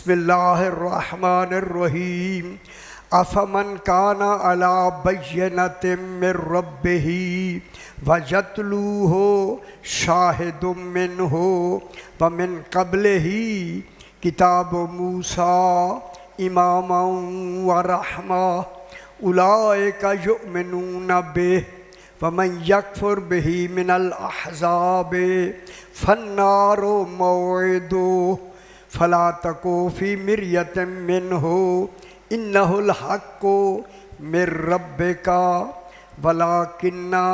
बिस्मिल्लाहिर्रहमानिर्रहीम। अफमन काना अला बय्यनतिम मिर रब्बिही वयतलूहु शाहिदुम मिनहु व मिन क़ब्लिही किताब मूसा इमामन व रहमा उलाइका युमिनून बिही वमन यकफुर बिही मिनल अहज़ाबि फन्नारु मौइदुहु फला तकू फी मिर्यतिम मिन्हु इन्नहुल हक्कु मिर रब्बिका वलाकिन्ना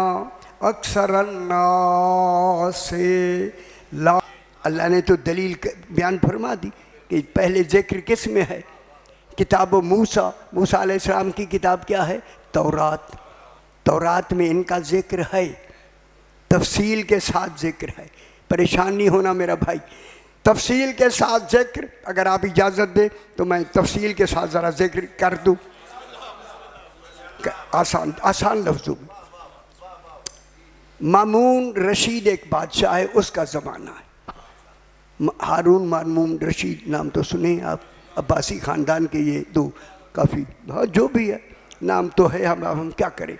अक्सरन नासि ला। अल्लाह ने तो दलील बयान फरमा दी कि पहले ज़िक्र किस में है? किताब मूसा, मूसा अलैहिस्सलाम की किताब क्या है? तौरात। तौरात में इनका ज़िक्र है, तफसील के साथ ज़िक्र है। परेशान नहीं होना मेरा भाई, तफसील के साथ ज़िक्र। अगर आप इजाज़त दें तो मैं तफसील के साथ ज़रा ज़िक्र कर दूँ, आसान आसान लफ्ज़ों में। मामून रशीद एक बादशाह है, उसका ज़माना है। हारून मामून रशीद नाम तो सुने आप, अब्बासी ख़ानदान के ये दो काफ़ी, हाँ जो भी है नाम तो है, हम क्या करें।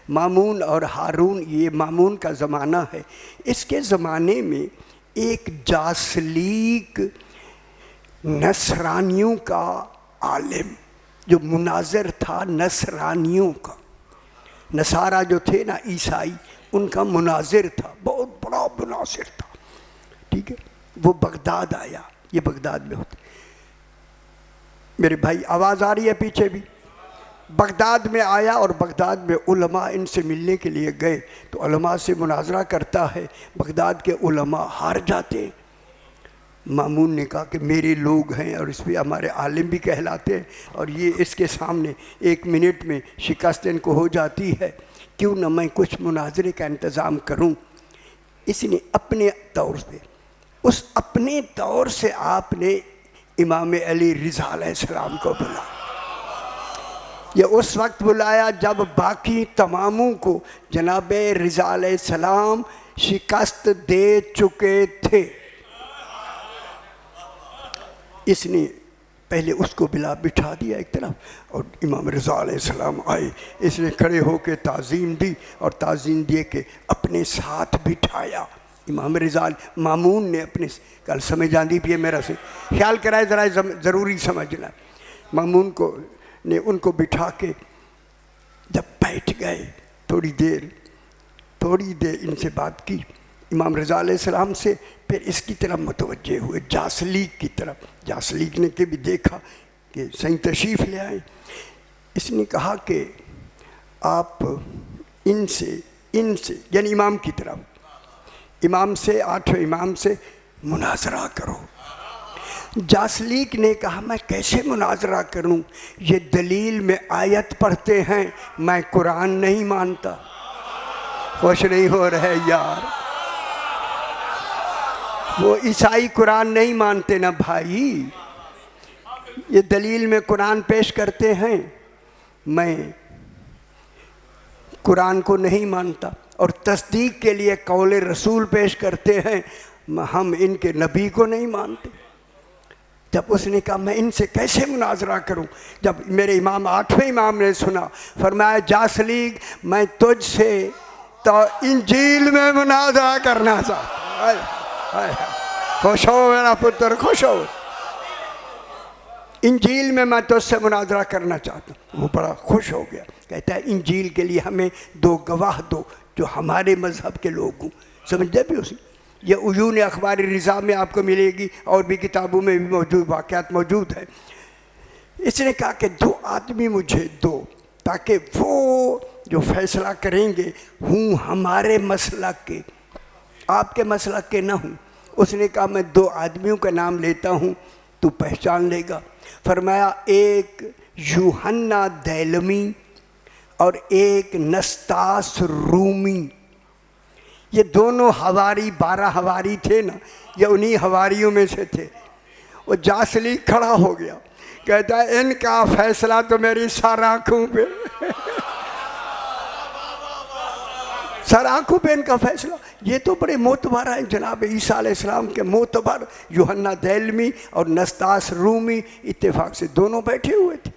मामून और हारून, ये मामून का ज़माना है। इसके ज़माने में एक जासलीक नसरानियों का आलिम जो मुनाज़िर था, नसरानियों का, नसारा जो थे ना ईसाई, उनका मुनाज़िर था, बहुत बड़ा मुनाज़िर था, ठीक है। वो बगदाद आया, ये बगदाद में होता। मेरे भाई आवाज़ आ रही है पीछे भी? बगदाद में आया और बगदाद में उलमा इनसे मिलने के लिए गए तो उलमा से मुनाजरा करता है। बगदाद के उलमा हार जाते हैं। मामून ने कहा कि मेरे लोग हैं और इस पर हमारे आलिम भी कहलाते हैं और ये इसके सामने एक मिनट में शिकस्त इनको हो जाती है, क्यों न मैं कुछ मुनाजरे का इंतज़ाम करूं। इसने अपने तौर से, उस अपने तौर से आपने इमाम अली रिज़ा अलैहिस्सलाम को बुलाया। ये उस वक्त बुलाया जब बाकी तमामों को जनाब रिज़ा अलैहिस्सलाम शिकस्त दे चुके थे। इसने पहले उसको बिठा दिया एक तरफ और इमाम रिज़ा अलैहिस्सलाम आए। इसने खड़े होकर ताज़ीम दी और ताज़ीम दिए के अपने साथ बिठाया। इमाम रिज़ा मामून ने अपने, कल समझ आंदी पिए मेरा से ख्याल कराए ज़रा, ज़रूरी समझना। मामून को ने उनको बिठा के जब बैठ गए, थोड़ी देर इनसे बात की इमाम रिज़ा अलैहिस्सलाम से, फिर इसकी तरफ मुतवज्जे हुए, जासलीक की तरफ। जासलीक ने के भी देखा कि सही तशरीफ़ ले आए। इसने कहा कि आप इनसे यानी इमाम की तरफ, इमाम से, आठवें इमाम से मुनाजरा करो। जासलीक ने कहा मैं कैसे मुनाजरा करूं, ये दलील में आयत पढ़ते हैं, मैं कुरान नहीं मानता। खुश नहीं हो रहे यार, वो ईसाई कुरान नहीं मानते ना भाई, ये दलील में कुरान पेश करते हैं, मैं कुरान को नहीं मानता। और तस्दीक के लिए कौल रसूल पेश करते हैं, हम इनके नबी को नहीं मानते। जब उसने कहा मैं इनसे कैसे मुनाजरा करूं, जब मेरे इमाम, आठवें इमाम ने सुना, फरमाया जासलीक मैं तुझसे तो इंजील में मुनाजरा करना चाहता। खुश हो मेरा पुत्र, खुश हो, इंजील में मैं तुझसे मुनाजरा करना चाहता हूँ। वो बड़ा खुश हो गया, कहता है इंजील के लिए हमें दो गवाह दो जो हमारे मज़हब के लोग हों। समझते भी उसी, ये उयून अखबार रिज़ा में आपको मिलेगी और भी किताबों में भी मौजूद वाक़यात मौजूद है। इसने कहा कि दो आदमी मुझे दो, ताकि वो जो फैसला करेंगे हूँ हमारे मसलक के, आपके मसलक के ना हूँ। उसने कहा मैं दो आदमियों का नाम लेता हूँ, तू पहचान लेगा। फरमाया एक यूहन्ना दैलमी और एक नस्तास रूमी। ये दोनों हवारी, 12 हवारी थे ना, ये उन्हीं हवारियों में से थे। वो जासलीक खड़ा हो गया, कहता है इनका फैसला तो मेरी सारा आँखों पे। सर आंखों पे इनका फैसला। ये तो बड़े मोतबर हैं जनाब ईसा अलैहिस्सलाम के मोतबर। यूहन्ना दैलमी और नस्तास रूमी इत्तेफाक से दोनों बैठे हुए थे।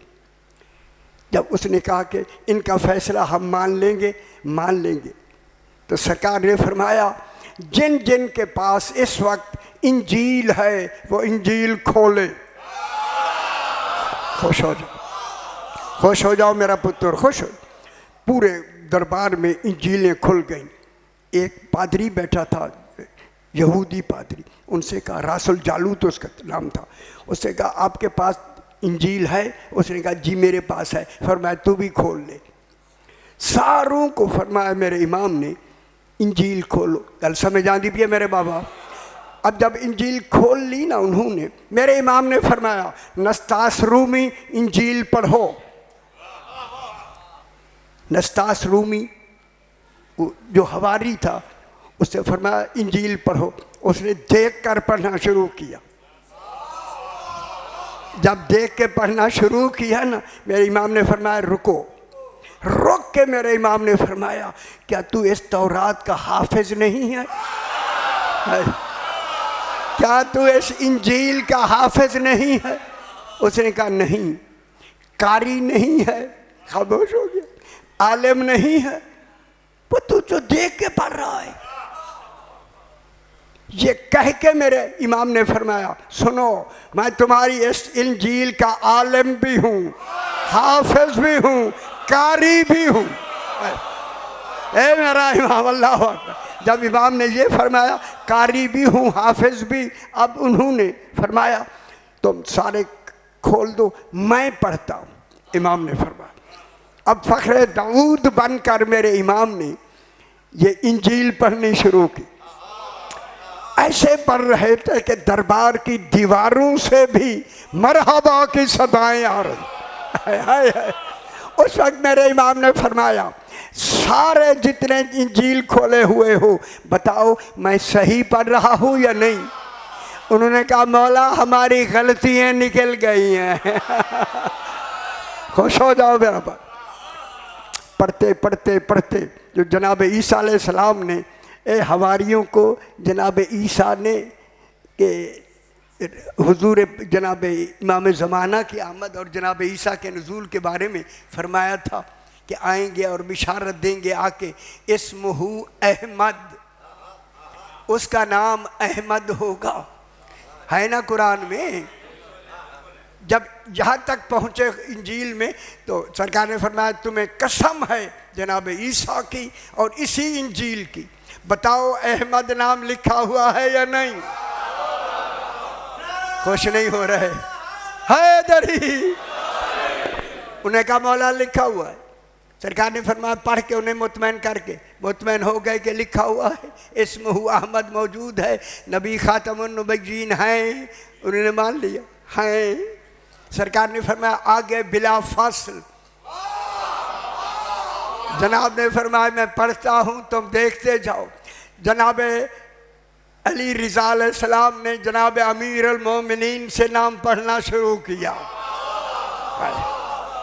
जब उसने कहा कि इनका फैसला हम मान लेंगे तो सरकार ने फरमाया जिन जिन के पास इस वक्त इंजील है वो इंजील खोले। खुश हो जाओ मेरा पुत्र, खुश हो। पूरे दरबार में इंजीलें खुल गईं। एक पादरी बैठा था, यहूदी पादरी, उनसे कहा, रासुल जालूत उसका नाम था, उससे कहा आपके पास इंजील है? उसने कहा जी मेरे पास है। फरमाया तू भी खोल ले। सारों को फरमाया मेरे इमाम ने इंजील खोलो। गल समझ आती भी है मेरे बाबा। अब जब इंजील खोल ली ना उन्होंने, मेरे इमाम ने फरमाया नस्तास रूमी इंजील पढ़ो। नस्तास रूमी जो हवारी था उससे फरमाया इंजील पढ़ो। उसने देख कर पढ़ना शुरू किया। जब देख के पढ़ना शुरू किया ना, मेरे इमाम ने फरमाया रुको। रुक के मेरे इमाम ने फरमाया क्या तू इस तौरात का हाफिज नहीं है? क्या तू इस इंजील का हाफिज नहीं है? उसने कहा नहीं। कारी नहीं है? खामोश हो गया। आलिम नहीं है? वो तू जो देख के पढ़ रहा है। ये कह के मेरे इमाम ने फरमाया सुनो, मैं तुम्हारी इस इंजील का आलिम भी हूँ, हाफिज भी हूँ, कारी भी हूँ। ए मेरा इमाम, अल्लाह अकबर। जब इमाम ने ये फरमाया कारी भी हूँ, हाफिज भी, अब उन्होंने फरमाया तुम सारे खोल दो, मैं पढ़ता हूँ। इमाम ने फरमाया। अब फ़ख्र दाऊद बनकर मेरे इमाम ने ये इंजील पढ़नी शुरू की। ऐसे पढ़ रहे थे कि दरबार की दीवारों से भी मरहबा की सदाएं आ रही। उस वक्त मेरे इमाम ने फरमाया सारे जितने इंजील खोले हुए हो बताओ मैं सही पढ़ रहा हूँ या नहीं? उन्होंने कहा मौला हमारी गलतियाँ निकल गई हैं। खुश हो जाओ मेरा बात। पढ़ते पढ़ते पढ़ते जो जनाब ईसा अलैहिस्सलाम ने हवारियों को जनाब ईसा ने के हुजूर जनाब इमाम ज़माना की आमद और जनाब ईसा के नज़ूल के बारे में फरमाया था कि आएंगे और बिशारत देंगे आके, इस्मुहु अहमद, उसका नाम अहमद होगा। है ना कुरान में? जब यहाँ तक पहुँचे इंजील में तो सरकार ने फरमाया तुम्हें कसम है जनाब ईसा की और इसी इंजील की, बताओ अहमद नाम लिखा हुआ है या नहीं? खुश नहीं हो रहे। हैदरी। उन्हें कहा मौला लिखा हुआ है। सरकार ने फरमाया पढ़ के उन्हें मुतमैन करके मुतमैन हो गए कि लिखा हुआ है, इस्मुहु अहमद मौजूद है, नबी खातमुन नबीयीन हैं। उन्होंने मान लिया हैं। सरकार ने फरमाया आगे बिला फासिल। जनाब ने फरमाया मैं पढ़ता हूँ तुम देखते जाओ। जनाब अली रिज़ा अलैहिस्सलाम ने जनाब अमीर अल मोमिनीन से नाम पढ़ना शुरू किया।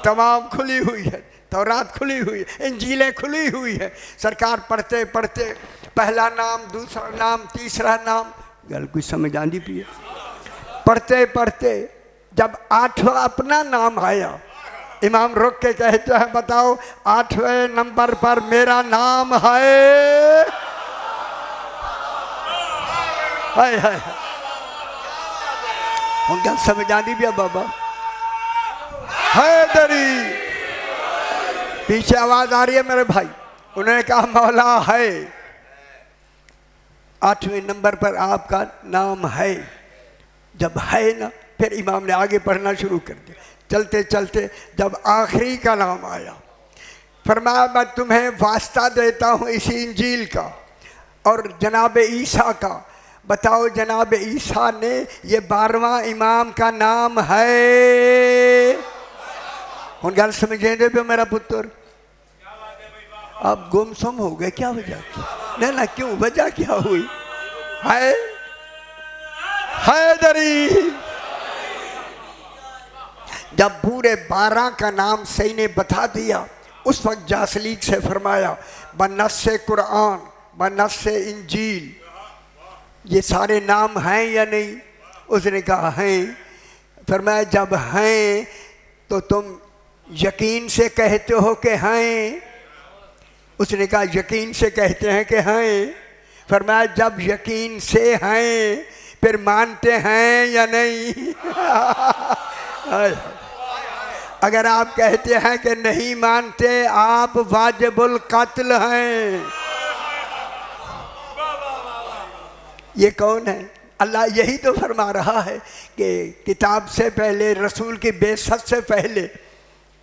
तमाम खुली हुई है, तौरात खुली हुई है, इंजीलें खुली हुई है। सरकार पढ़ते पढ़ते पहला नाम, दूसरा नाम, तीसरा नाम, गल कुछ समझ आती पी। पढ़ते पढ़ते जब 8वां अपना नाम आया, इमाम रुक के कहते हैं बताओ 8वें नंबर पर मेरा नाम है। हाय हाय गल समझ आती भी बाबा। हैदरी। पीछे आवाज आ रही है मेरे भाई। उन्होंने कहा मौला है, 8वें नंबर पर आपका नाम है। जब है ना, फिर इमाम ने आगे पढ़ना शुरू कर दिया। चलते चलते जब आखिरी का नाम आया, फरमाया मैं तुम्हें वास्ता देता हूँ इसी इंजील का और जनाब ईसा का, बताओ जनाब ईसा ने ये 12वां इमाम का नाम है। हूँ गल समझे दे मेरा पुत्र। आप गुमसुम हो गए, क्या वजह? ना ना क्यों, वजह क्या हुई? है हैदरी। जब पूरे 12 का नाम सही ने बता दिया, उस वक्त जासलीक से फरमाया बनस्से कुरान, बनस्से इंजील, ये सारे नाम हैं या नहीं? उसने कहा हैं। फरमाया जब हैं तो तुम यकीन से कहते हो कि हैं? उसने कहा यकीन से कहते हैं कि हैं। फरमाया जब यकीन से हैं फिर मानते हैं या नहीं? अगर आप कहते हैं कि नहीं मानते, आप वाजिबुल कत्ल हैं। ये कौन है? अल्लाह यही तो फरमा रहा है कि किताब से पहले, रसूल की बेसत से पहले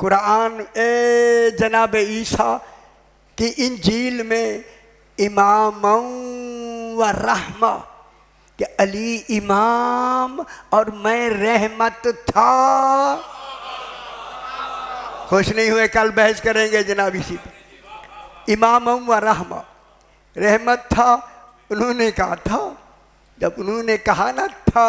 कुरान जनाब ईसा कि इंजील में इमाम व रहमा, कि अली इमाम और मैं रहमत था। खुश नहीं हुए? कल बहस करेंगे जनाब इसी पे। इमाम व रहमा, रहमत था। उन्होंने कहा था, जब उन्होंने कहा ना था